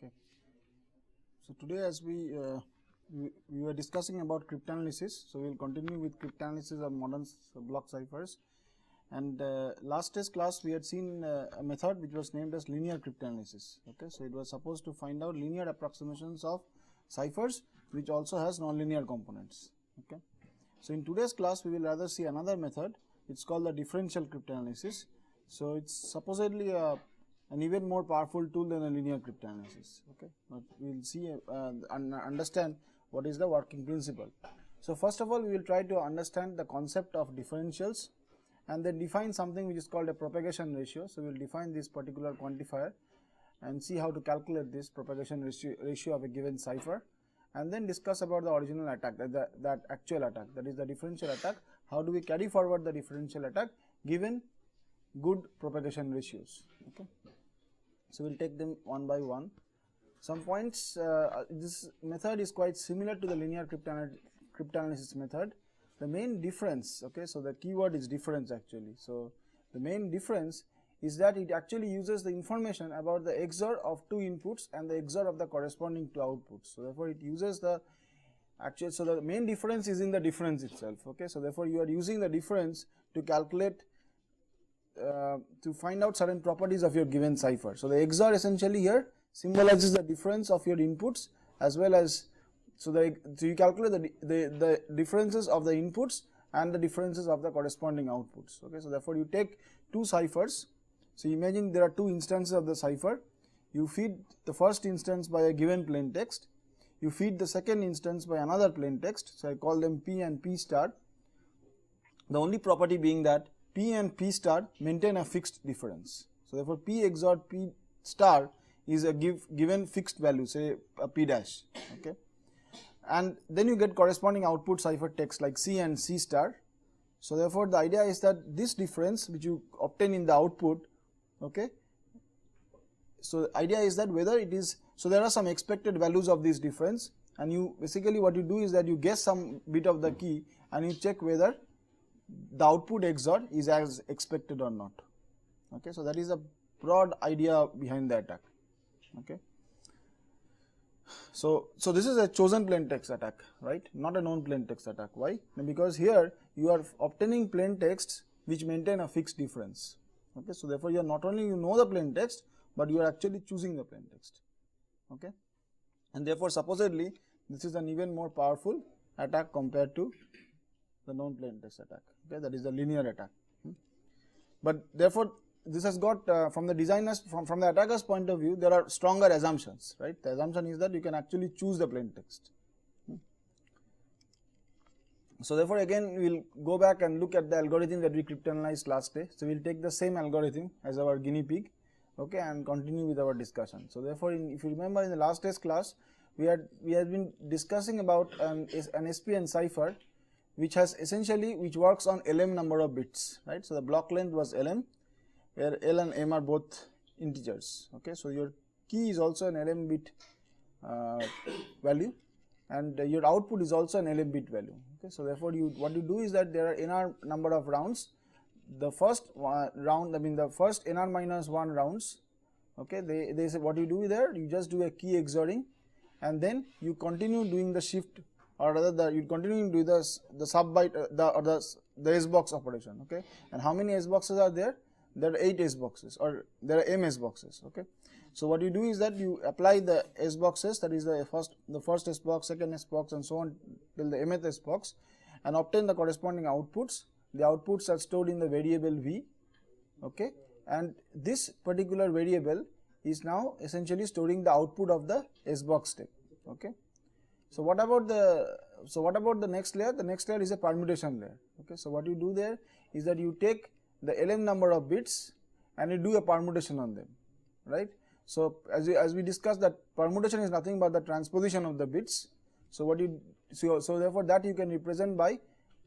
Okay. So today, as we were discussing about cryptanalysis, so we will continue with cryptanalysis of modern block ciphers. And last test class we had seen a method which was named as linear cryptanalysis. Okay, so it was supposed to find out linear approximations of ciphers which also has nonlinear components. Okay, so in today's class we will rather see another method. It's called the differential cryptanalysis. So it's supposedly an even more powerful tool than a linear cryptanalysis. Okay, but we will see and understand what is the working principle. So first of all, we will try to understand the concept of differentials and then define something which is called a propagation ratio. So we will define this particular quantifier and see how to calculate this propagation ratio of a given cipher, and then discuss about the original attack, that actual attack, that is the differential attack. How do we carry forward the differential attack given good propagation ratios? Okay, so we will take them one by one. Some points, this method is quite similar to the linear cryptanalysis method. The main difference, okay, so the keyword is difference actually. So the main difference is that it actually uses the information about the XOR of two inputs and the XOR of the corresponding two outputs. So therefore it uses the actual, so the main difference is in the difference itself. Okay, so therefore you are using the difference to calculate to find out certain properties of your given cipher. So the XOR essentially here symbolizes the difference of your inputs as well as, so you calculate the differences of the inputs and the differences of the corresponding outputs. Okay, so therefore you take two ciphers. So imagine there are two instances of the cipher. You feed the first instance by a given plain text. You feed the second instance by another plain text. So I call them P and P star. The only property being that P and P star maintain a fixed difference. So therefore P XOR P star is a given fixed value, say a P dash. Okay, and then you get corresponding output cipher text like C and C star. So therefore the idea is that this difference which you obtain in the output, okay, so the idea is that whether it is, so there are some expected values of this difference, and you basically what you do is that you guess some bit of the key and you check whether the output XOR is as expected or not. Okay, so that is a broad idea behind the attack. Okay, so this is a chosen plain text attack, right, not a known plain text attack. Why? Because here you are obtaining plain texts which maintain a fixed difference. Okay, so therefore you are not only you know the plain text, but you are actually choosing the plain text. Okay, and therefore supposedly this is an even more powerful attack compared to the known plain text attack. Okay, that is the linear attack. But therefore this has got from the designers, from the attacker's point of view, there are stronger assumptions, right? The assumption is that you can actually choose the plain text. So therefore again we will go back and look at the algorithm that we cryptanalyzed last day. So we will take the same algorithm as our guinea pig, okay, and continue with our discussion. So therefore if you remember in the last test class we had been discussing about an SPN cipher which has essentially, which works on LM number of bits, right? So the block length was LM, where L and M are both integers. Okay, so your key is also an LM bit value, and your output is also an LM bit value. Okay, so therefore what you do is that there are NR number of rounds. The first round, I mean the first NR minus 1 rounds. Okay, they say what you do there, you just do a key XORing, and then you continue doing the shift, or rather you continue to do the sub byte the S box operation. Okay, and how many S boxes are there? There are 8 S boxes, or there are M S boxes. Okay, so what you do is that you apply the S boxes, that is the first S box, second S box, and so on till the mth S box, and obtain the corresponding outputs. The outputs are stored in the variable V. Okay, and this particular variable is now essentially storing the output of the S box step. Okay, so what about the next layer? The next layer is a permutation layer. Okay, so what you do there is that you take the LM number of bits and you do a permutation on them, right? So as we discussed, that permutation is nothing but the transposition of the bits. So what you so therefore that you can represent by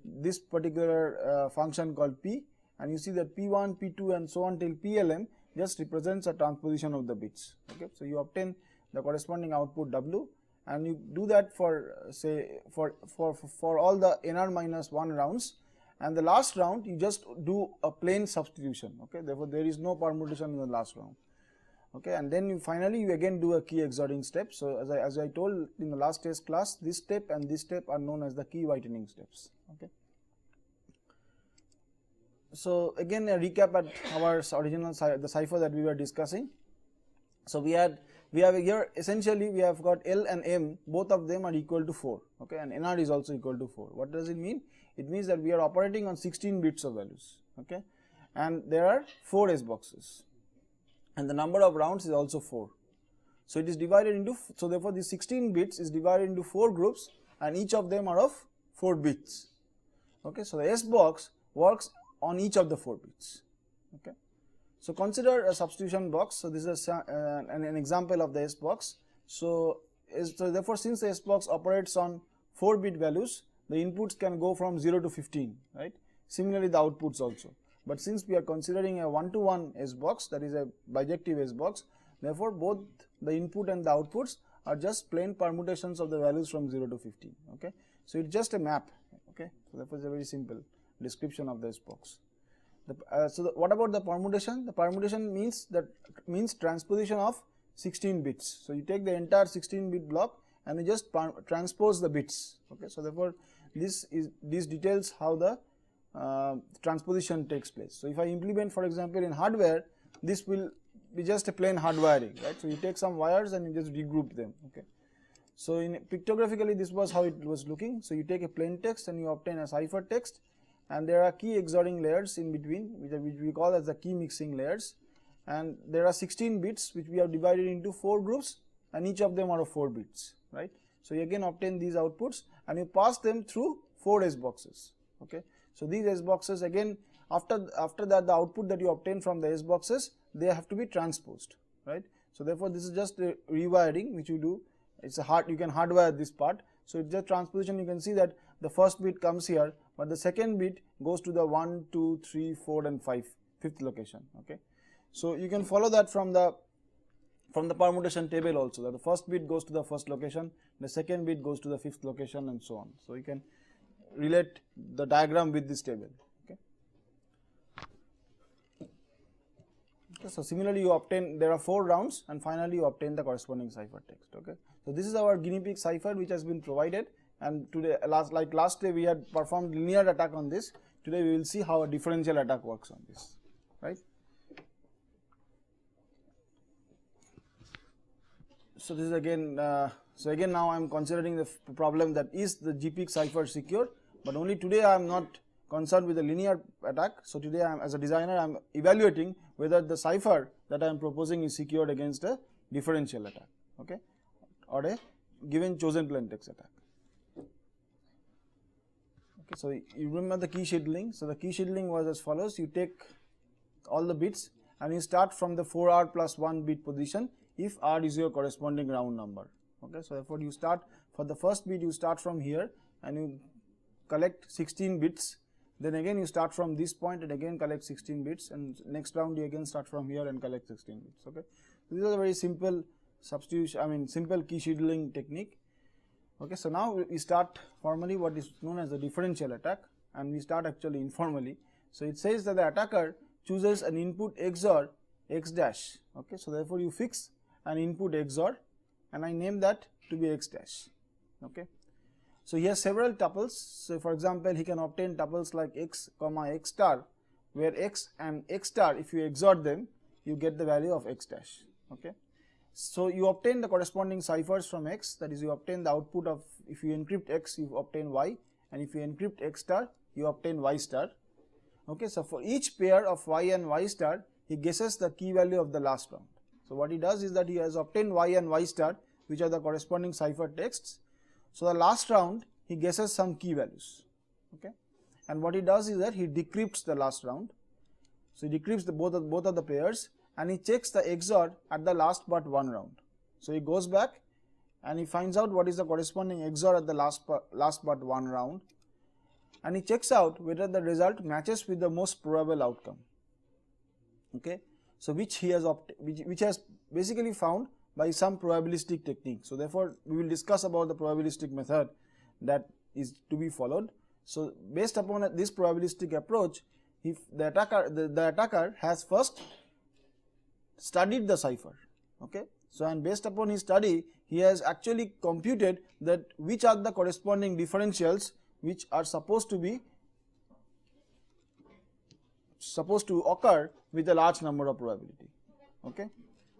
this particular function called P, and you see that P1, P2 and so on till PLM just represents a transposition of the bits. Okay, so you obtain the corresponding output W, and you do that for say for all the NR minus 1 rounds, and the last round you just do a plain substitution. Okay, therefore there is no permutation in the last round. okay, and then you finally you again do a key XORing step. So as I told in the last test class, this step and this step are known as the key whitening steps. Okay. So again a recap at our original the cipher that we were discussing. So we have here essentially we have got L and M, both of them are equal to 4, okay, and NR is also equal to 4. What does it mean? It means that we are operating on 16 bits of values, okay, and there are 4 S boxes, and the number of rounds is also 4. So it is divided into, so therefore this 16 bits is divided into 4 groups, and each of them are of 4 bits, okay. So the S box works on each of the 4 bits, okay. So consider a substitution box. So this is an example of the S box. So therefore since the S box operates on 4 bit values, the inputs can go from 0 to 15, right. Similarly the outputs also, but since we are considering a 1-to-1 S box, that is a bijective S box, therefore both the input and the outputs are just plain permutations of the values from 0 to 15, okay. So it's just a map, okay. So therefore it's a very simple description of the S box. What about the permutation? The permutation means transposition of 16 bits. So you take the entire 16-bit block and you just transpose the bits, okay. So therefore this details how the transposition takes place. So if I implement, for example, in hardware, this will be just a plain hardwiring, right. So you take some wires and you just regroup them, okay. So in pictographically this was how it was looking. So you take a plain text and you obtain a ciphertext, and there are key XORing layers in between, which we call as the key mixing layers, and there are 16 bits which we have divided into 4 groups, and each of them are of 4 bits, right. So you again obtain these outputs and you pass them through 4 S boxes, okay. So these S boxes again, after that the output that you obtain from the S boxes, they have to be transposed, right. So therefore this is just a rewiring which you do. It's you can hardwire this part. So it's just transposition. You can see that the first bit comes here, but the second bit goes to the 1, 2, 3, 4 and 5th location, okay. So you can follow that from the permutation table also, that the first bit goes to the first location, the second bit goes to the 5th location, and so on. So you can relate the diagram with this table, okay. Okay, so similarly you obtain, there are 4 rounds, and finally you obtain the corresponding ciphertext, okay. So this is our guinea pig cipher which has been provided, and today like last day we had performed linear attack on this. Today we will see how a differential attack works on this, right. So this is again now I am considering the problem that is the GPIC cipher secure, but only today I am not concerned with the linear attack. So today I am, as a designer, I am evaluating whether the cipher that I am proposing is secured against a differential attack, okay, or a given chosen plain text attack. Okay, so you remember the key scheduling. So the key scheduling was as follows: you take all the bits and you start from the 4R plus 1 bit position if R is your corresponding round number, okay. So therefore you start, for the first bit you start from here and you collect 16 bits, then again you start from this point and again collect 16 bits, and next round you again start from here and collect 16 bits, okay. So this is a very simple substitution, simple key scheduling technique, okay. So now we start formally what is known as the differential attack, and we start actually informally. So it says that the attacker chooses an input XOR X dash, okay. So therefore you fix an input XOR and I name that to be X dash, okay. So he has several tuples. So for example, he can obtain tuples like X comma X star, where X and X star, if you XOR them, you get the value of X dash, okay. So you obtain the corresponding ciphers from X, that is you obtain the output of, if you encrypt X you obtain Y, and if you encrypt X star you obtain Y star, okay. So for each pair of Y and Y star, he guesses the key value of the last round. So what he does is that he has obtained Y and Y star, which are the corresponding cipher texts. So the last round he guesses some key values, okay, and what he does is that he decrypts the last round. So he decrypts both of the pairs, and he checks the XOR at the last but 1 round. So he goes back and he finds out what is the corresponding XOR at the last but 1 round, and he checks out whether the result matches with the most probable outcome, okay. So which he has which has basically found by some probabilistic technique. So therefore we will discuss about the probabilistic method that is to be followed. So based upon this probabilistic approach, if the attacker has first studied the cipher, Okay. So, and based upon his study, he has actually computed that which are the corresponding differentials which are supposed to occur with a large number of probability. Okay.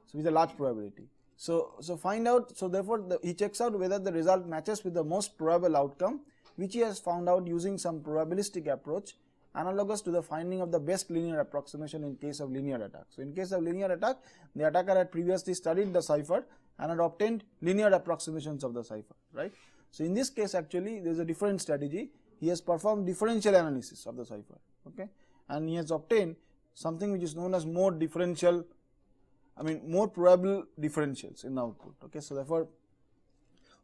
So, with a large probability. So find out, so therefore he checks out whether the result matches with the most probable outcome, which he has found out using some probabilistic approach analogous to the finding of the best linear approximation in case of linear attack. So, in case of linear attack, the attacker had previously studied the cipher and had obtained linear approximations of the cipher, right. So, in this case actually there is a different strategy. He has performed differential analysis of the cipher, okay, and he has obtained something which is known as more probable differentials in the output, okay. So, therefore,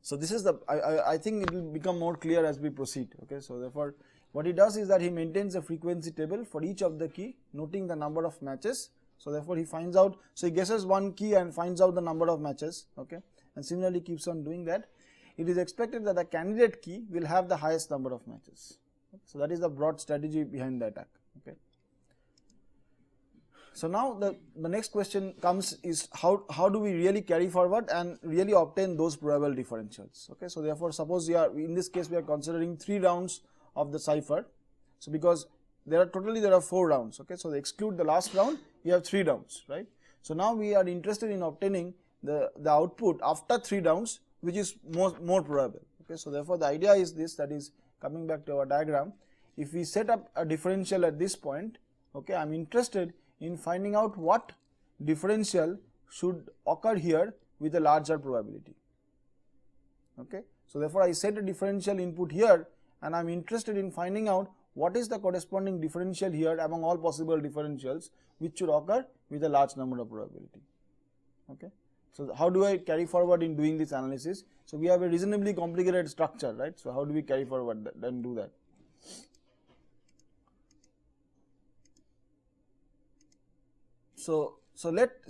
so this is the, I think it will become more clear as we proceed, okay. So, therefore, what he does is that he maintains a frequency table for each of the key, noting the number of matches. So, therefore, he finds out, so he guesses one key and finds out the number of matches, okay, and similarly keeps on doing that. It is expected that the candidate key will have the highest number of matches. So, that is the broad strategy behind the attack, okay. So, now the next question comes is how do we really carry forward and really obtain those probable differentials, okay. So, therefore, suppose we are, in this case we are considering 3 rounds of the cipher. So, because there are 4 rounds, okay. So, they exclude the last round, you have 3 rounds, right. So, now we are interested in obtaining the output after 3 rounds, which is more probable, okay. So, therefore, the idea is this, that is coming back to our diagram. If we set up a differential at this point, okay, I am interested in finding out what differential should occur here with a larger probability, okay. So, therefore, I set a differential input here and I am interested in finding out what is the corresponding differential here among all possible differentials which should occur with a large number of probability, okay. So, how do I carry forward in doing this analysis? So, we have a reasonably complicated structure, right. So, how do we carry forward then do that? So,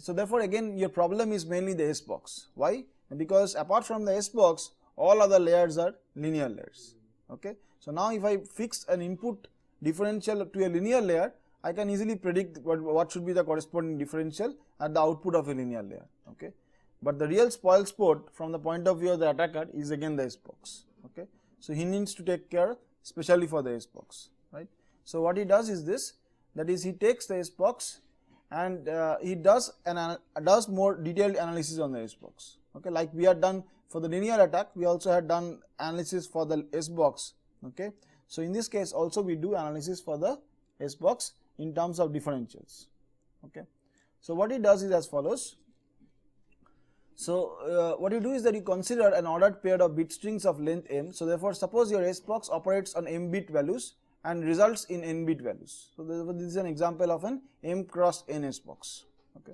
therefore, again your problem is mainly the S box. Why? Because apart from the S box, all other layers are linear layers, okay. So, now if I fix an input differential to a linear layer, I can easily predict what should be the corresponding differential at the output of a linear layer, okay. But the real spoil sport from the point of view of the attacker is again the S box, okay. So, he needs to take care specially for the S box, right. So, what he does is this, that is he takes the S box and he does more detailed analysis on the S box, okay. Like we had done for the linear attack, we also had done analysis for the S box, okay. So, in this case also we do analysis for the S box in terms of differentials, okay. So, what he does is as follows. So, what you do is that you consider an ordered pair of bit strings of length m. So, therefore, suppose your S box operates on m bit values and results in n bit values. So, this is an example of an m cross n S box, okay.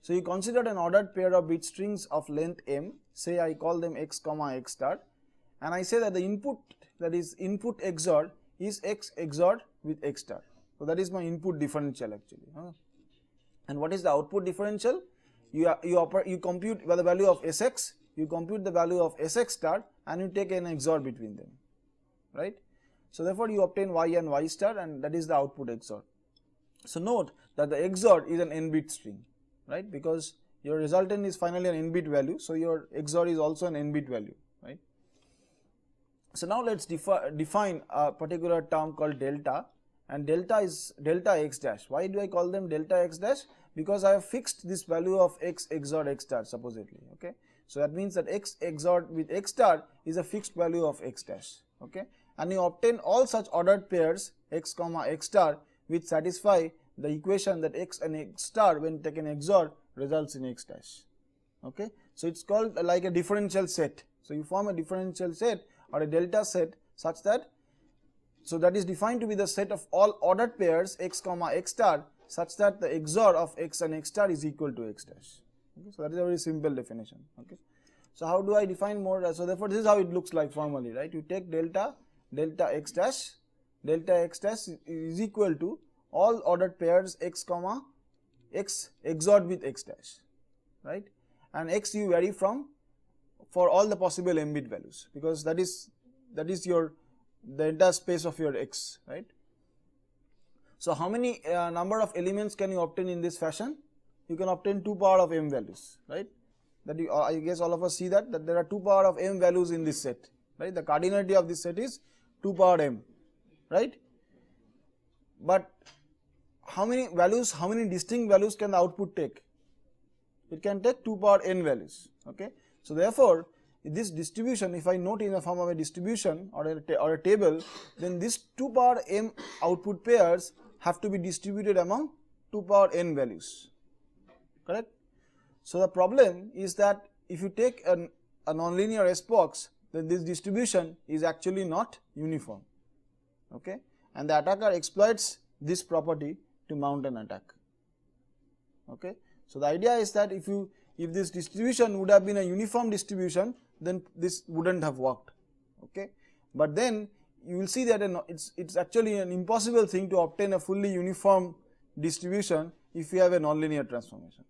So, you considered an ordered pair of bit strings of length m, say I call them x comma x star, and I say that the input, that is input XOR, is x XOR with x star. So, that is my input differential actually, and what is the output differential? You compute by the value of Sx, you compute the value of Sx star and you take an XOR between them, right. So, therefore, you obtain y and y star and that is the output XOR. So, note that the XOR is an n bit string, right, because your resultant is finally an n bit value. So, your XOR is also an n bit value, right. So, now let us define a particular term called delta, and delta is delta x dash. Why do I call them delta x dash? Because I have fixed this value of x XOR x star supposedly, okay. So, that means that x XOR with x star is a fixed value of x dash, okay, and you obtain all such ordered pairs x comma x star which satisfy the equation that x and x star when taken XOR results in x dash, okay. So, it is called like a differential set. So, you form a differential set or a delta set such that, so that is defined to be the set of all ordered pairs x comma x star such that the XOR of x and x star is equal to x dash, okay. So, that is a very simple definition, okay. So, how do I define more? So, therefore, this is how it looks like formally, right. You take delta x dash is equal to all ordered pairs x comma x XOR with x dash, right, and x you vary from for all the possible m bit values, because that is your the entire space of your x, right. So, how many number of elements can you obtain in this fashion? you can obtain 2 power of m values, right? That you, I guess all of us see that there are 2 power of m values in this set, right? The cardinality of this set is 2 power m, right? But how many values, how many distinct values can the output take? It can take 2 power n values, okay? So therefore, this distribution, if I note in the form of a distribution or a table, then this 2 power m output pairs have to be distributed among 2 power n values, correct? So the problem is that if you take a nonlinear S box, then this distribution is actually not uniform, okay? And the attacker exploits this property to mount an attack, okay? So the idea is that if this distribution would have been a uniform distribution, then this wouldn't have worked, okay? But then you will see that it's actually an impossible thing to obtain a fully uniform distribution if you have a nonlinear transformation,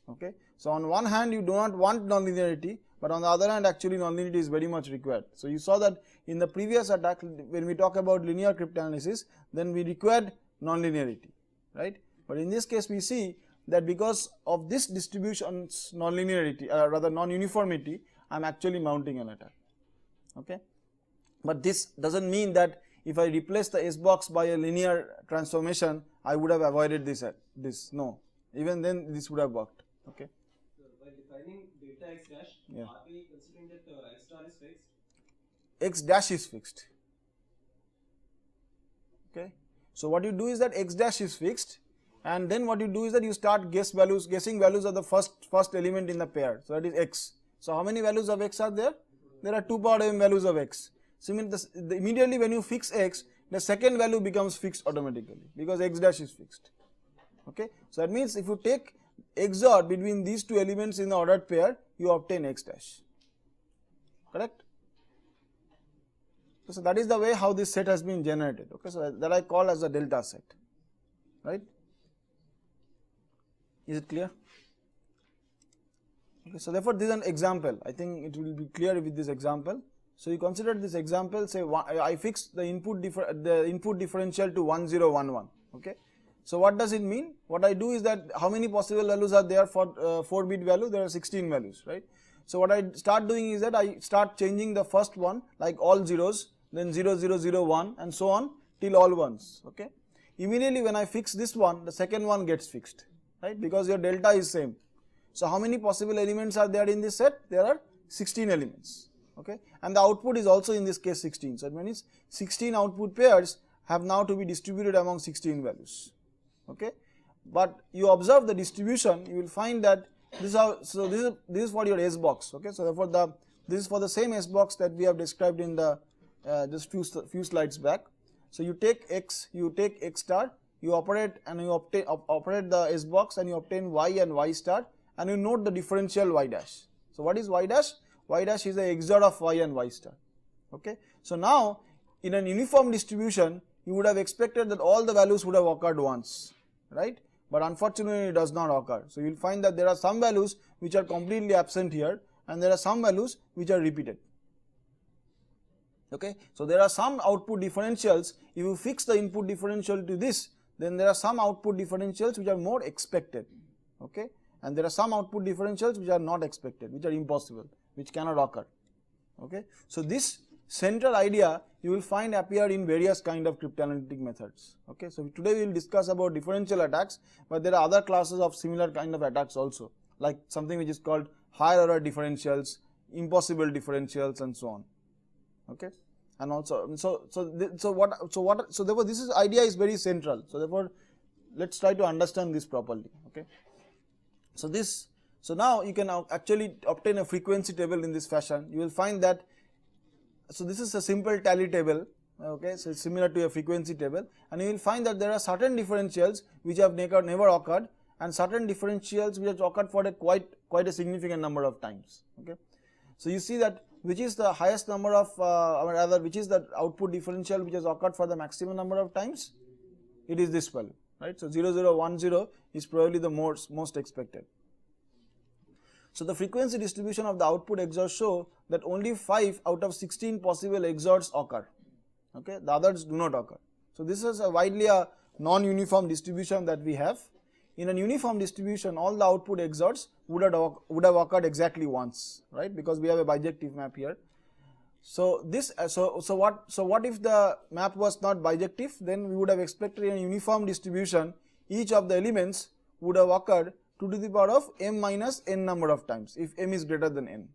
okay? So on one hand you do not want nonlinearity, but on the other hand actually nonlinearity is very much required. So you saw that in the previous attack, when we talk about linear cryptanalysis, then we required nonlinearity, right? But in this case we see that because of this distribution's nonlinearity, rather non-uniformity, I am actually mounting an attack, okay? But this doesn't mean that if I replace the S box by a linear transformation, I would have avoided this. No, even then this would have worked, okay? So by defining delta x dash, yeah. are we considering that x star is fixed? X dash is fixed, okay? So what you do is that x dash is fixed, and then what you do is that you start guessing values of the first element in the pair. So that is x. So how many values of x are there? There are 2 power m values of x. So immediately when you fix x, the second value becomes fixed automatically because x dash is fixed, okay? So that means if you take XOR between these 2 elements in the ordered pair, you obtain x dash, correct? So that is the way how this set has been generated, okay? So that I call as a delta set, right? Is it clear? Okay, so therefore this is an example. I think it will be clear with this example. So you consider this example, say I fix the input differential to 1011, okay? So what does it mean? What I do is that how many possible values are there for 4-bit value? There are 16 values, right? So what I start doing is that I start changing the first one like all zeros, then 0001 and so on till all ones, okay? Immediately when I fix this one, the second one gets fixed, right? Because your delta is same. So how many possible elements are there in this set? There are 16 elements, okay? And the output is also in this case 16. So it means 16 output pairs have now to be distributed among 16 values, okay? But you observe the distribution, you will find that this is for your S box, okay? So therefore this is for the same S box that we have described in the just few slides back. So you take x star, you operate and you operate the S box and you obtain y and y star, and you note the differential y dash. So what is y dash? Y dash is the XOR of y and y star, okay? So now in an uniform distribution, you would have expected that all the values would have occurred once, right? But unfortunately it does not occur. So you will find that there are some values which are completely absent here, and there are some values which are repeated, okay? So there are some output differentials. If you fix the input differential to this, then there are some output differentials which are more expected, okay? And there are some output differentials which are not expected, which are impossible, which cannot occur, okay? So this central idea you will find appear in various kind of cryptanalytic methods, okay? So today we will discuss about differential attacks, but there are other classes of similar kind of attacks also, like something which is called higher order differentials, impossible differentials and so on, okay? And also so therefore this idea is very central. So therefore let's try to understand this properly, okay? So now you can actually obtain a frequency table in this fashion. You will find that, so this is a simple tally table, okay? So it's similar to a frequency table, and you will find that there are certain differentials which have never occurred, and certain differentials which have occurred for quite a significant number of times, okay? So you see that which is the highest number of or rather which is the output differential which has occurred for the maximum number of times? It is this value, right? So 0010 is probably the most expected. So the frequency distribution of the output XOR show that only 5 out of 16 possible XORs occur, okay? The others do not occur. So this is a widely non-uniform distribution that we have. in a uniform distribution all the output XORs would have occurred exactly once, right, because we have a bijective map here. So this so what if the map was not bijective? Then we would have expected in a uniform distribution each of the elements would have occurred 2 to the power of m minus n number of times if m is greater than n,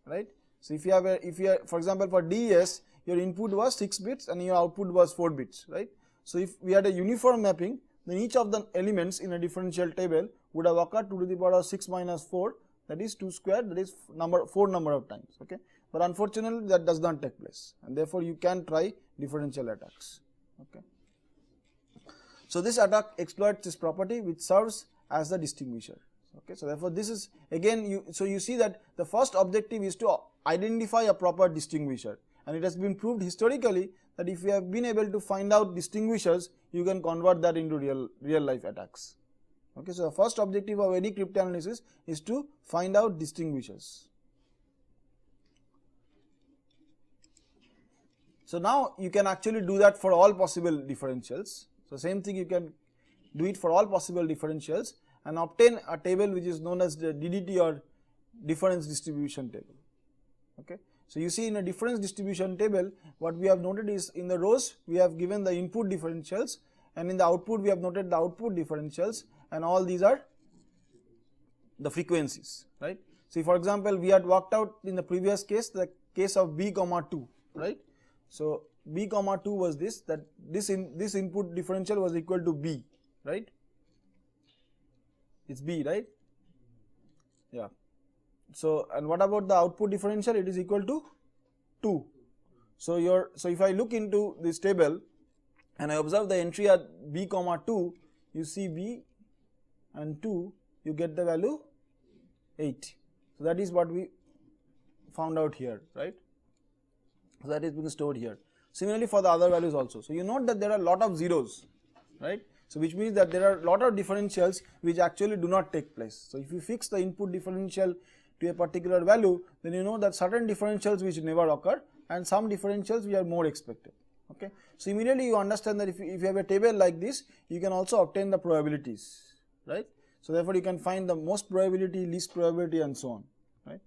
right. So if you have for example for DES your input was 6 bits and your output was 4 bits, right. So if we had a uniform mapping, then each of the elements in a differential table would have occurred 2 to the power of 6 minus 4, that is 2 squared, that is 4 number of times, okay. But unfortunately that does not take place, and therefore you can try differential attacks, okay. So this attack exploits this property which serves as the distinguisher, okay. So therefore this is again you see that the first objective is to identify a proper distinguisher, and it has been proved historically that if you have been able to find out distinguishers, you can convert that into real life attacks, okay. So the first objective of any cryptanalysis is to find out distinguishers. So now you can actually do that for all possible differentials. So same thing, you can do it for all possible differentials and obtain a table which is known as the DDT or difference distribution table, okay. So you see in a difference distribution table what we have noted is in the rows we have given the input differentials, and in the output we have noted the output differentials, and all these are the frequencies, right. See, for example, we had worked out in the previous case the case of b comma 2, right. So b comma 2 was this, that this input differential was equal to b, right, it's b, right, yeah. So and what about the output differential? It is equal to 2. So if I look into this table and I observe the entry at b comma 2, you see b and 2, you get the value 8. So that is what we found out here, right. So that is being stored here. Similarly for the other values also. So you note that there are a lot of zeros, right. So which means that there are a lot of differentials which actually do not take place. So if you fix the input differential to a particular value, then you know that certain differentials which never occur and some differentials which are more expected, okay. So immediately you understand that if you have a table like this, you can also obtain the probabilities, right. So therefore you can find the most probability, least probability, and so on, right.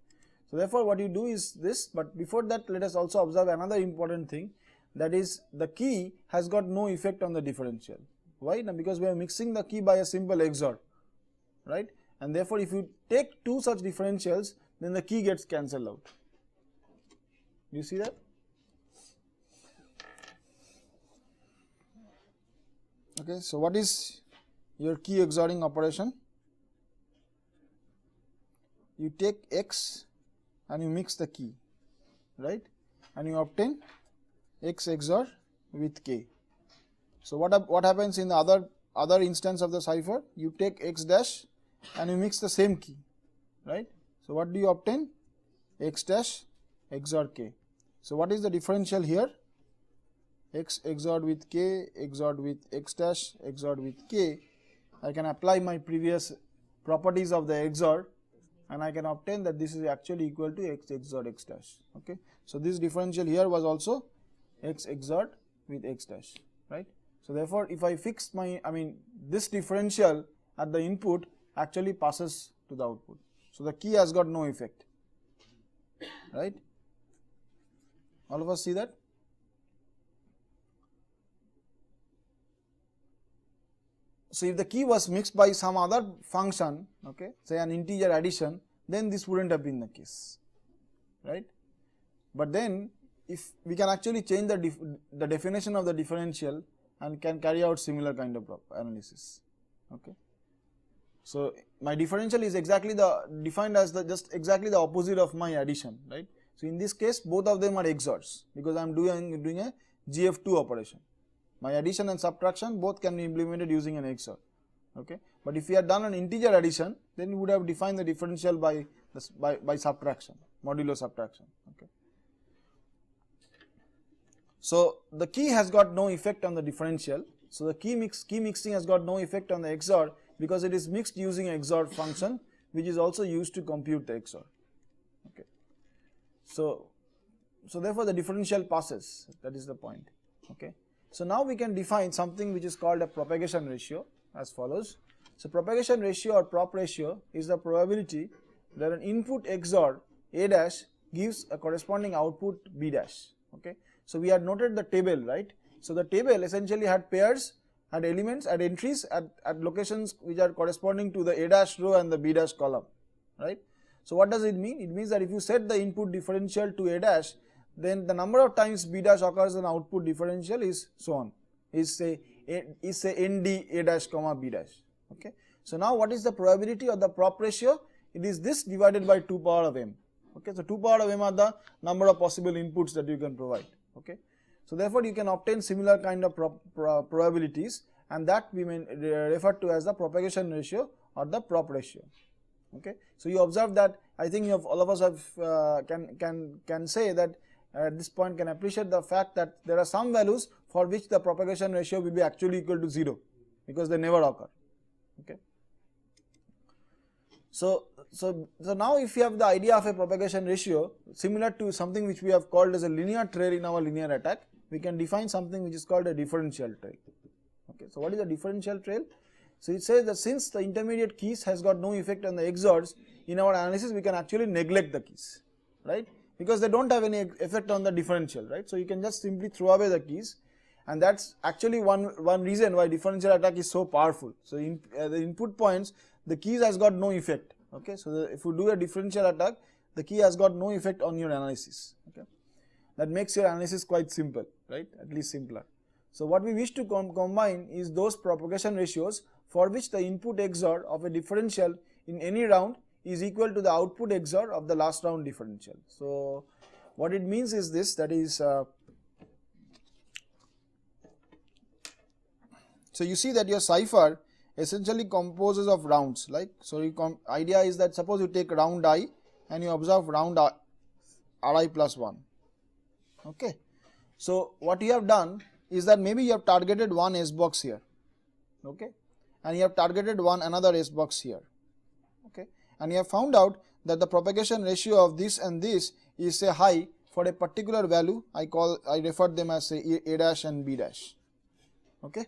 So therefore what you do is this, but before that let us also observe another important thing, that is the key has got no effect on the differential. Why? Now because we are mixing the key by a simple XOR, right, and therefore if you take two such differentials, then the key gets cancelled out. You see that? Okay, so what is your key XORing operation? You take X and you mix the key, right, and you obtain X XOR with K. So what happens in the other instance of the cipher? You take X dash and you mix the same key, right. So what do you obtain? X dash XOR K. So what is the differential here? X XORed with K, XORed with X dash, XORed with K. I can apply my previous properties of the XOR and I can obtain that this is actually equal to X XORed X dash, okay. So this differential here was also X XORed with X dash, right. So therefore if I fix this differential at the input actually passes to the output. So the key has got no effect, right. All of us see that? So if the key was mixed by some other function, okay, say an integer addition, then this wouldn't have been the case, right. But then if we can actually change the definition of the differential and can carry out similar kind of analysis, okay. So my differential is exactly defined as just exactly the opposite of my addition, right. So in this case both of them are XORs because I am doing a GF2 operation. My addition and subtraction both can be implemented using an XOR, okay. But if we had done an integer addition, then we would have defined the differential by subtraction, modulo subtraction, okay. So the key has got no effect on the differential. So the key mixing has got no effect on the XOR because it is mixed using an XOR function which is also used to compute the XOR, okay. So therefore the differential passes, that is the point, okay. So now we can define something which is called a propagation ratio as follows. So propagation ratio or prop ratio is the probability that an input XOR A dash gives a corresponding output B dash. Okay. So we had noted the table, right? So the table essentially had pairs, had elements, had entries at locations which are corresponding to the A dash row and the B dash column, right? So what does it mean? It means that if you set the input differential to A dash, then the number of times B dash occurs in output differential is so on, is say ND A dash comma B dash. Okay. So now what is the probability or the prop ratio? It is this divided by 2 power of m. Okay. So 2 power of m are the number of possible inputs that you can provide. Okay. So therefore you can obtain similar kind of probabilities, and that we may refer to as the propagation ratio or the prop ratio. Okay. So you observe that I think all of us have can say that at this point can appreciate the fact that there are some values for which the propagation ratio will be actually equal to 0 because they never occur. Okay. So now if you have the idea of a propagation ratio similar to something which we have called as a linear trail in our linear attack, we can define something which is called a differential trail. Okay. So what is a differential trail? So it says that since the intermediate keys has got no effect on the XORs, in our analysis we can actually neglect the keys, right? Because they don't have any effect on the differential, right? So you can just simply throw away the keys, and that's actually one reason why differential attack is so powerful. So in the input points, the keys has got no effect. Okay, so if you do a differential attack, the key has got no effect on your analysis. Okay, that makes your analysis quite simple, right? At least simpler. So what we wish to combine is those propagation ratios for which the input XOR of a differential in any round is equal to the output XOR of the last round differential. So what it means is this, that is, so you see that your cipher essentially composes of rounds, like, so idea is that suppose you take round I and you observe round Ri plus 1. Okay. So what you have done is that maybe you have targeted one S box here, okay, and you have targeted another S box here, okay, and you have found out that the propagation ratio of this and this is say high for a particular value. I refer them as say A dash and B dash, okay,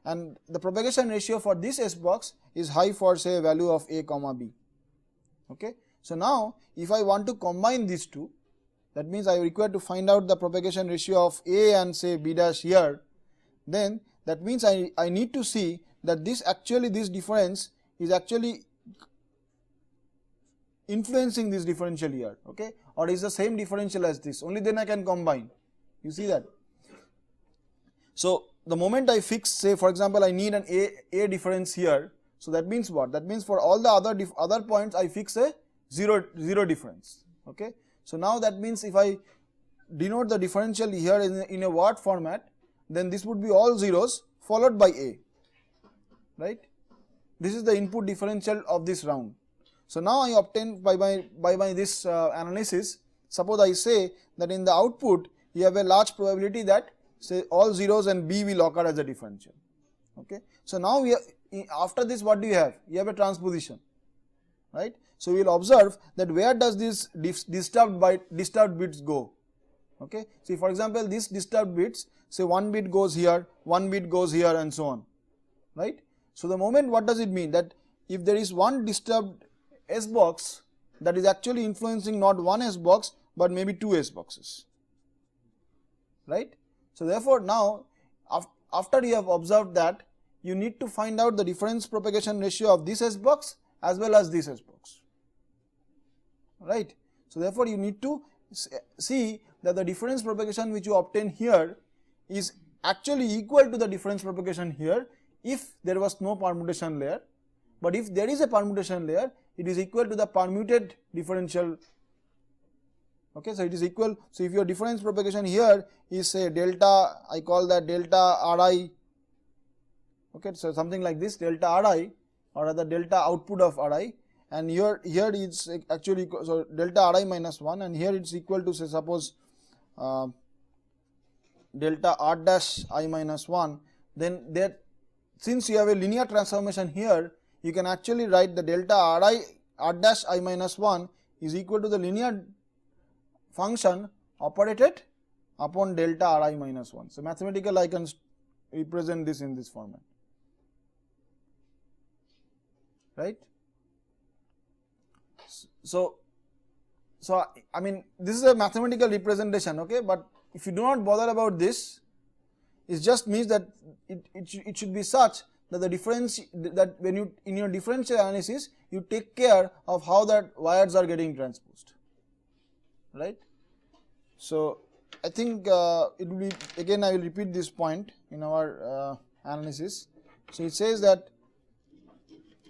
and the propagation ratio for this S box is high for say a value of A comma B. Okay. So now if I want to combine these two, that means I require to find out the propagation ratio of A and say B dash here, then that means I need to see that this difference is actually influencing this differential here, okay, or is the same differential as this, only then I can combine. You see that? So the moment I fix, say for example I need an A difference here, so that means what? That means for all the other points I fix a zero difference, okay. So now that means if I denote the differential here in a word format, then this would be all zeros followed by A, right? This is the input differential of this round. So now I obtain by this analysis, suppose I say that in the output you have a large probability that say all zeros and B will occur as a differential, okay. So now after this what do you have? You have a transposition, right? So we will observe that where does this disturbed bits go, okay. See for example these disturbed bits, say one bit goes here, one bit goes here and so on, right. So the moment, what does it mean? That if there is one disturbed S box, that is actually influencing not one S box but maybe two S boxes, right. So therefore now after you have observed that, you need to find out the difference propagation ratio of this S box as well as this S box, right. So therefore you need to see that the difference propagation which you obtain here is actually equal to the difference propagation here if there was no permutation layer, but if there is a permutation layer, it is equal to the permuted differential, okay. So it is equal, so if your difference propagation here is say delta, I call that delta Ri, okay, so something like this, delta Ri, or rather delta output of Ri, and here it's actually, so delta Ri minus 1, and here it's equal to say suppose delta R dash I minus 1, then there, since you have a linear transformation here, you can actually write the delta R dash I minus 1 is equal to the linear function operated upon delta Ri minus 1. So mathematical I can represent this in this format. right. So I mean, this is a mathematical representation, okay, but if you do not bother about this, it just means that it should be such that the difference, that when you in your differential analysis you take care of how that wires are getting transposed, right. So I think it will be, again I will repeat this point in our analysis. So it says that,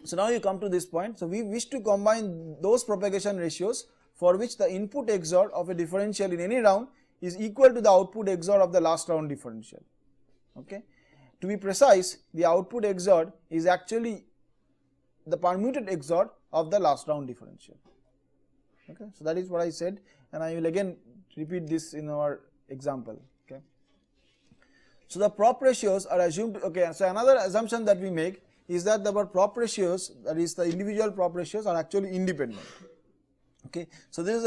so now you come to this point. So we wish to combine those propagation ratios for which the input XOR of a differential in any round is equal to the output XOR of the last round differential. Okay. To be precise, the output XOR is actually the permuted XOR of the last round differential. Okay. So that is what I said, and I will again repeat this in our example. Okay. So the prop ratios are assumed. Okay. So another assumption that we make is that our prop ratios, that is the individual prop ratios, are actually independent. Okay. So this is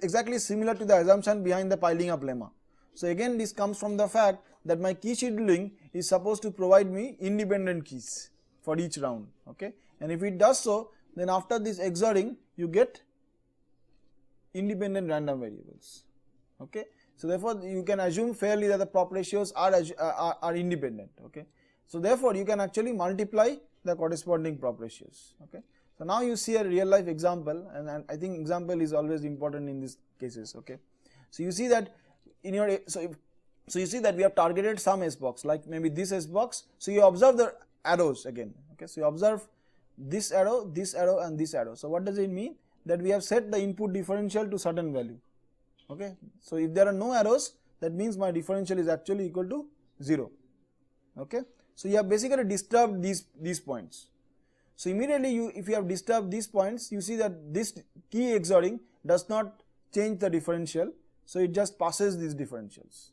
exactly similar to the assumption behind the piling up lemma. So again, this comes from the fact that my key scheduling is supposed to provide me independent keys for each round. Okay. And if it does so, then after this XORing you get independent random variables. Okay. So therefore you can assume fairly that the prop ratios are independent. Okay. So therefore you can actually multiply the corresponding prop ratios. Okay. So now you see a real life example, and I think example is always important in these cases. Okay. So you see that in your, so you see that we have targeted some S box, like maybe this S box. So you observe the arrows again. Okay. So you observe this arrow, and this arrow. So what does it mean? That we have set the input differential to certain value. Okay. So if there are no arrows, that means my differential is actually equal to 0. Okay. So you have basically disturbed these points. So immediately if you have disturbed these points, you see that this key XORing does not change the differential. So it just passes these differentials,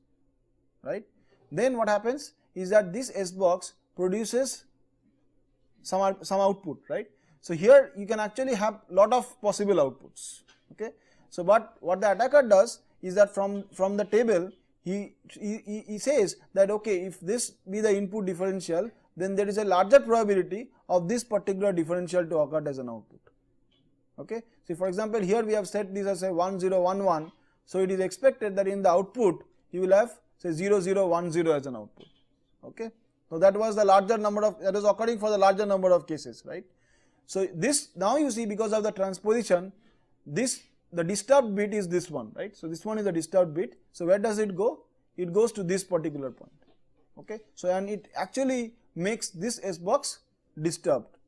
right. Then what happens is that this S box produces some output, right. So here you can actually have lot of possible outputs. Okay. So but what the attacker does is that from the table he says that, okay, if this be the input differential, then there is a larger probability of this particular differential to occur as an output. Okay. So for example, here we have set this as a 1 0 1 1. So it is expected that in the output you will have say 0 0 1 0 as an output. Okay. So that was the larger number of, that is occurring for the larger number of cases, right. So this, now you see, because of the transposition, this, the disturbed bit is this one, right. So this one is the disturbed bit. So where does it go? It goes to this particular point. Okay. So and it actually makes this S box disturbed,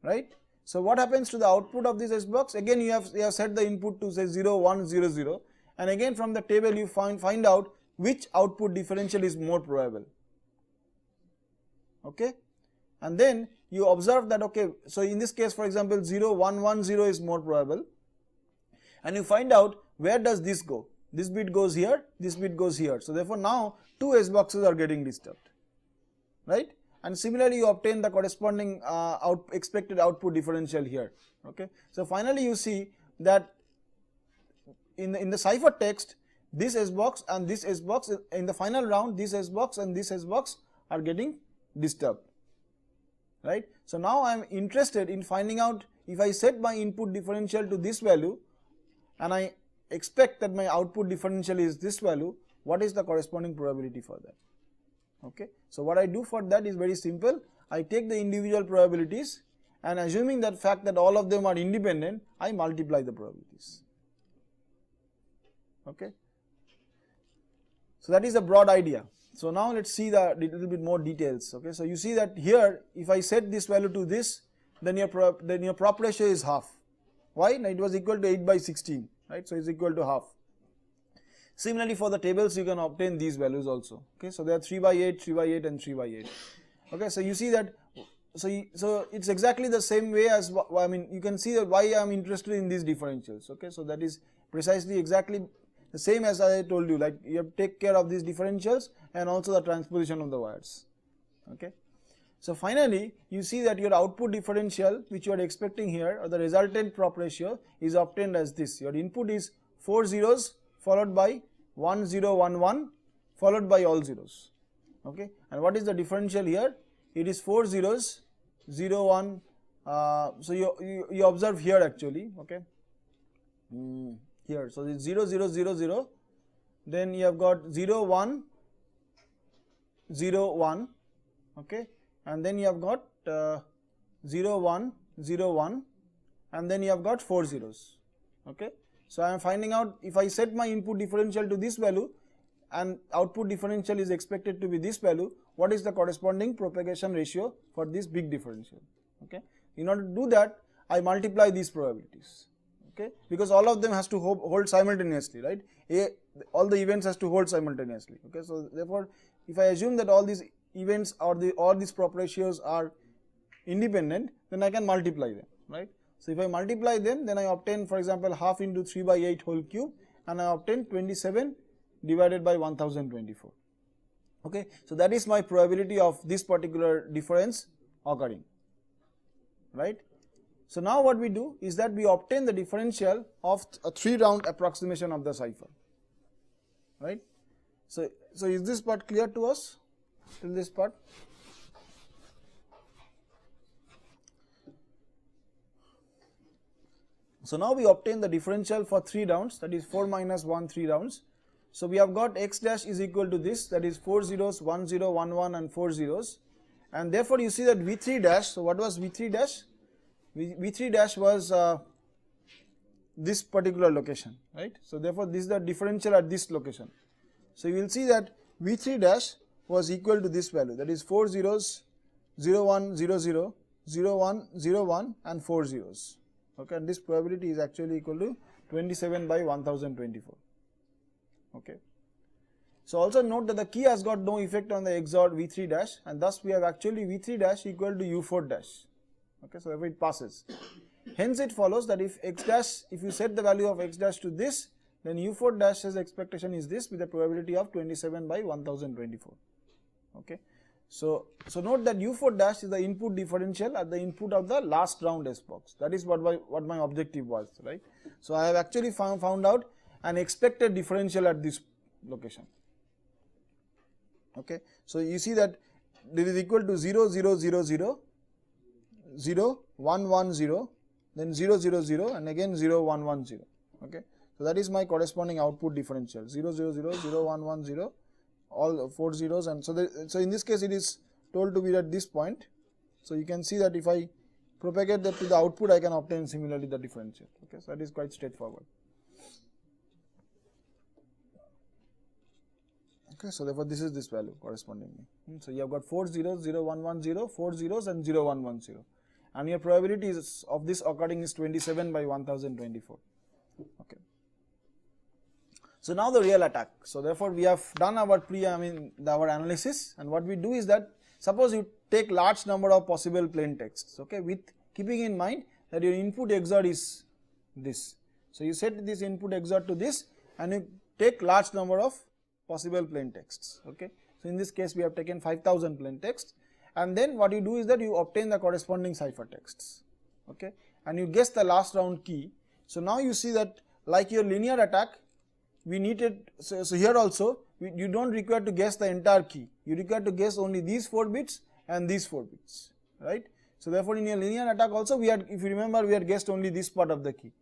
right. So what happens to the output of this S box? Again you have set the input to say 0 1 0 0, and again from the table you find out which output differential is more probable. Okay. And then you observe that, okay, so in this case for example 0 1 1 0 is more probable, and you find out where does this go. This bit goes here, this bit goes here. So therefore now two S boxes are getting disturbed, right. And similarly you obtain the corresponding expected output differential here. Okay. So finally you see that in the cipher text, this S box and this S box, in the final round this S box and this S box are getting disturbed, right. So now I am interested in finding out, if I set my input differential to this value and I expect that my output differential is this value, what is the corresponding probability for that? Okay. So what I do for that is very simple. I take the individual probabilities, and assuming that fact that all of them are independent, I multiply the probabilities. Okay. So that is a broad idea. So now let's see the little bit more details. Okay. So you see that here, if I set this value to this, then your prop ratio is half. Why? Now it was equal to 8 by 16, right. So it's equal to half. Similarly for the tables you can obtain these values also. Okay. So they are 3 by 8, 3 by 8 and 3 by 8. Okay. So you see that, so it's exactly the same way as, I mean, you can see that why I am interested in these differentials. Okay. So that is precisely exactly the same as I told you, like you have to take care of these differentials and also the transposition of the wires. Okay. So finally you see that your output differential which you are expecting here, or the resultant prop ratio, is obtained as this. Your input is 4 zeros followed by 1 0 1 1 followed by all zeros. Okay. And what is the differential here? It is 4 zeros 0 1 so you observe here actually, okay, here. So it's 0 0 0 0, then you have got 0 1 0 1, okay, and then you have got 0 1 0 1, and then you have got 4 zeros, okay. So I am finding out if I set my input differential to this value and output differential is expected to be this value, what is the corresponding propagation ratio for this big differential, okay. In order to do that, I multiply these probabilities, okay, because all of them has to hold simultaneously, right. All the events has to hold simultaneously, okay. So therefore, if I assume that all these events or all these prop ratios are independent, then I can multiply them, right. So if I multiply them, then I obtain, for example, half into 3 by 8 whole cube, and I obtain 27 divided by 1024, okay. So that is my probability of this particular difference occurring, right. So now what we do is that we obtain the differential of a 3-round approximation of the cipher, right. So is this part clear to us till this part? So now we obtain the differential for 3 rounds, that is 4 minus 1 3 rounds. So we have got x dash is equal to this, that is 4 zeros, 1 0 1 1 and 4 zeros, and therefore you see that V3 dash. So what was V3 dash? V3 dash was this particular location, right. So therefore this is the differential at this location. So you will see that V3 dash was equal to this value, that is 4 zeros, 0 1 0 0, 0 1 0 1 and 4 zeros, okay, and this probability is actually equal to 27 by 1024, okay. So also note that the key has got no effect on the XOR V3 dash, and thus we have actually V3 dash equal to U4 dash, okay. So if it passes, hence it follows that if x dash, if you set the value of x dash to this, then U4 dash's expectation is this with a probability of 27 by 1024, okay. So note that U4 dash is the input differential at the input of the last round S box. That is what my objective was, right. So I have actually found out an expected differential at this location, okay. So you see that this is equal to 0 0 0 0, 0 1 1 0, then 0 0 0 and again 0 1 1 0, okay. So that is my corresponding output differential, 0 0 0 0 1 1 0, all 4 zeros, and so in this case it is told to be at this point. So you can see that if I propagate that to the output, I can obtain similarly the differential, okay. So that is quite straightforward, okay. So therefore this is this value correspondingly. So you have got 4 zeros, 0 1 1 0, 4 zeros and 0 1 1 0, and your probability is of this occurring is 27 by 1024, okay. So now the real attack. So therefore we have done our our analysis, and what we do is that suppose you take large number of possible plain texts, okay, with keeping in mind that your input XOR is this. So you set this input XOR to this and you take large number of possible plain texts, okay. So in this case we have taken 5000 plain texts, and then what you do is that you obtain the corresponding cipher texts, okay, and you guess the last round key. So now you see that like your linear attack, we needed, so here also you do not require to guess the entire key, you require to guess only these 4 bits and these 4 bits, right. So therefore in your linear attack also we had, if you remember, we had guessed only this part of the key,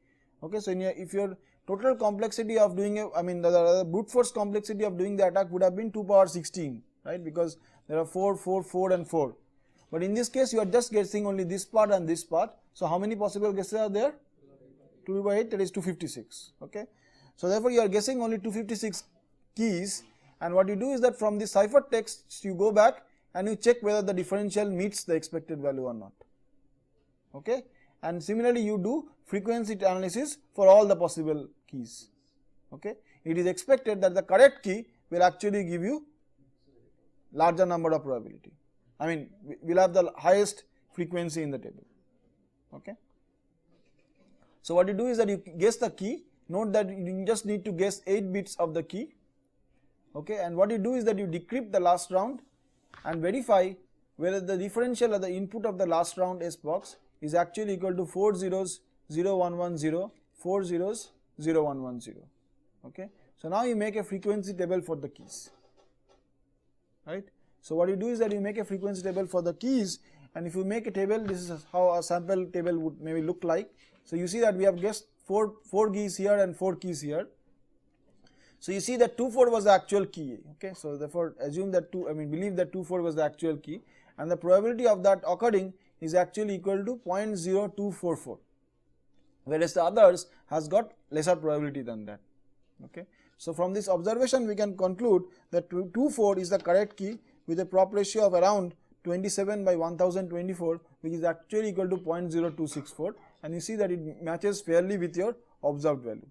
okay. So if your total complexity of doing the brute force complexity of doing the attack would have been 2 power 16, right, because there are 4 4 4 and 4, but in this case you are just guessing only this part and this part. So how many possible guesses are there? 2 by 8, that is 256, okay. So therefore you are guessing only 256 keys, and what you do is that from the cipher text you go back and you check whether the differential meets the expected value or not, okay. And similarly you do frequency analysis for all the possible keys, okay. It is expected that the correct key will actually give you larger number of probability, will have the highest frequency in the table, okay. So what you do is that you guess the key. Note that you just need to guess 8 bits of the key, okay, and what you do is that you decrypt the last round and verify whether the differential at the input of the last round S box is actually equal to 4 zeros 0 1 1 0, 4 zeros 0 1 1 0, okay. So now you make a frequency table for the keys, right. So what you do is that you make a frequency table for the keys, and if you make a table, this is how a sample table would maybe look like. So you see that we have guessed four keys here and 4 keys here. So you see that 24 was the actual key. Okay, so therefore assume that believe that 24 was the actual key, and the probability of that occurring is actually equal to 0.0244, whereas the others has got lesser probability than that. Okay, so from this observation we can conclude that 24 is the correct key with a prop ratio of around 27 by 1024, which is actually equal to 0.0264, and you see that it matches fairly with your observed value,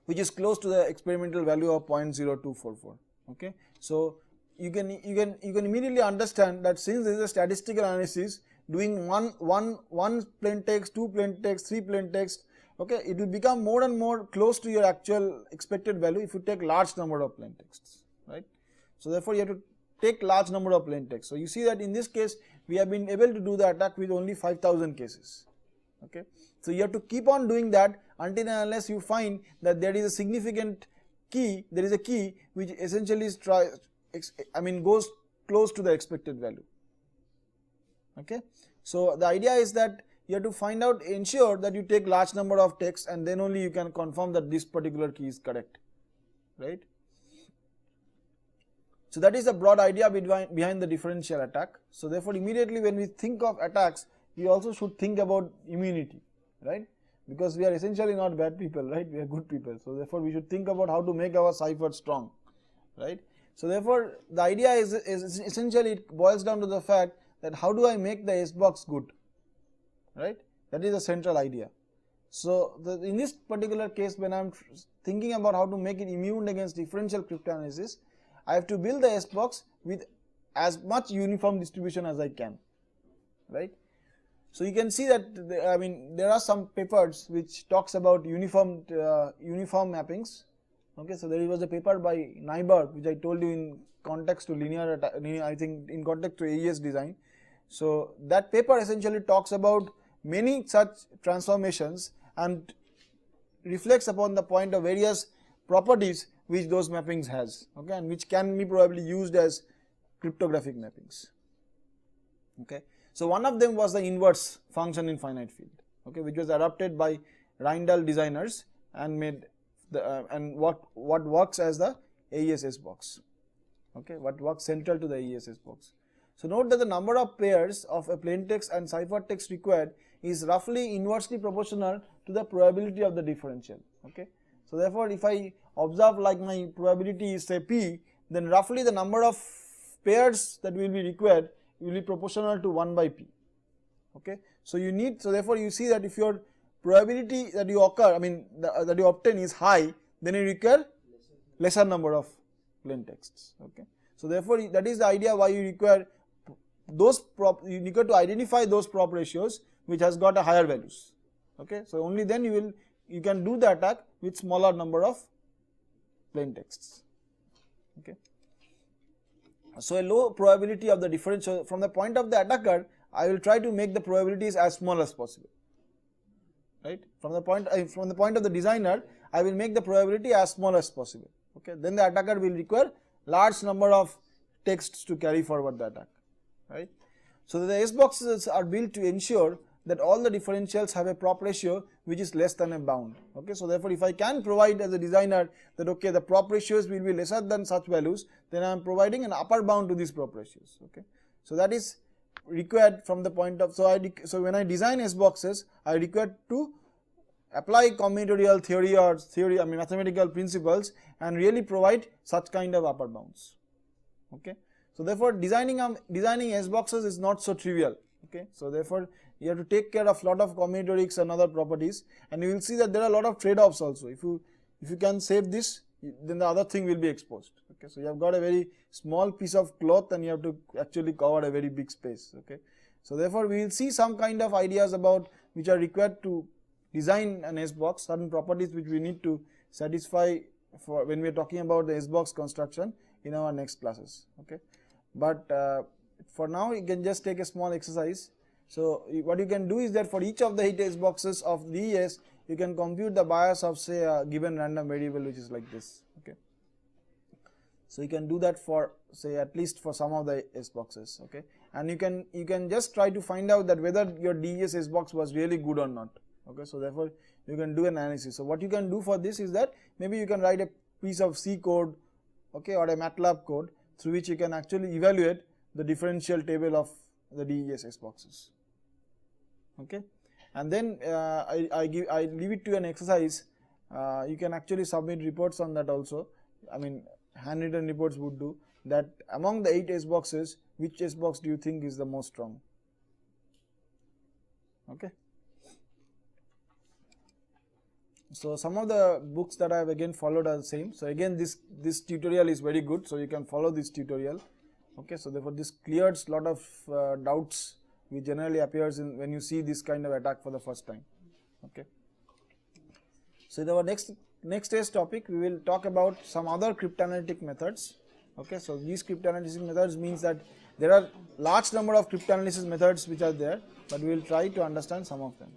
which is close to the experimental value of 0.0244. Okay, so you can immediately understand that since this is a statistical analysis, doing one plain text, 2 plain text, 3 plain text, okay, it will become more and more close to your actual expected value if you take large number of plain texts, right? So therefore you have to take large number of plain text. So you see that in this case we have been able to do the attack with only 5,000 cases. Okay, so you have to keep on doing that until and unless you find that there is a significant key, there is a key which essentially is goes close to the expected value. Okay, so the idea is that you have to ensure that you take large number of texts, and then only you can confirm that this particular key is correct, right? So that is the broad idea behind the differential attack. So therefore immediately when we think of attacks, we also should think about immunity, right? Because we are essentially not bad people, right? We are good people. So therefore we should think about how to make our cipher strong, right? So therefore the idea is essentially it boils down to the fact that how do I make the S box good, right? That is the central idea. So in this particular case, when I am thinking about how to make it immune against differential cryptanalysis, I have to build the S box with as much uniform distribution as I can, right? So you can see that there are some papers which talks about uniform mappings. Okay, so there was a paper by Nyberg which I told you in context to in context to AES design. So that paper essentially talks about many such transformations and reflects upon the point of various properties which those mappings has, okay, and which can be probably used as cryptographic mappings. Okay, so one of them was the inverse function in finite field, okay, which was adopted by Rindal designers and made the and what works as the AES box, okay, what works central to the AES box. So note that the number of pairs of a plain text and ciphertext required is roughly inversely proportional to the probability of the differential. Okay, so therefore if I observe like my probability is say p, then roughly the number of pairs that will be required will be proportional to 1 by p. Okay, so therefore you see that if your probability that you that you obtain is high, then you require lesser number of plain texts. Okay, so therefore that is the idea why you require you need to identify those prop ratios which has got a higher values. Okay, so only then you can do the attack with smaller number of plain texts. Okay, so a low probability of the differential from the point of the attacker, I will try to make the probabilities as small as possible, right? From the point of the designer, I will make the probability as small as possible. Okay, then the attacker will require large number of texts to carry forward the attack, right? So the S boxes are built to ensure that all the differentials have a prop ratio which is less than a bound. Okay, so therefore if I can provide as a designer that okay, the prop ratios will be lesser than such values, then I am providing an upper bound to these prop ratios. Okay, so that is required from the point of so when I design S boxes, I require to apply combinatorial theory mathematical principles and really provide such kind of upper bounds. Okay, so therefore designing S boxes is not so trivial. Okay, so therefore you have to take care of lot of combinatorics and other properties, and you will see that there are a lot of trade-offs also. If you can save this, then the other thing will be exposed. Okay, so you have got a very small piece of cloth and you have to actually cover a very big space. Okay, so therefore we will see some kind of ideas about which are required to design an S box, certain properties which we need to satisfy for when we are talking about the S box construction in our next classes. Okay, but for now you can just take a small exercise. So what you can do is that for each of the 8 S boxes of the ES, you can compute the bias of say a given random variable which is like this. Okay, so you can do that for say at least for some of the S boxes. Okay, and you can just try to find out that whether your DES box was really good or not. Okay, so therefore you can do an analysis. So what you can do for this is that maybe you can write a piece of C code, okay, or a MATLAB code through which you can actually evaluate the differential table of the DES boxes. Okay, and then I leave it to an exercise. You can actually submit reports on that also. I mean, handwritten reports would do that. Among the 8 S boxes, which S box do you think is the most strong? Okay. So some of the books that I have again followed are the same. So again, this tutorial is very good, so you can follow this tutorial. Okay, so therefore this clears lot of doubts which generally appears in when you see this kind of attack for the first time. Okay. So in our next test topic, we will talk about some other cryptanalytic methods. Okay, so these cryptanalytic methods means that there are large number of cryptanalysis methods which are there, but we will try to understand some of them.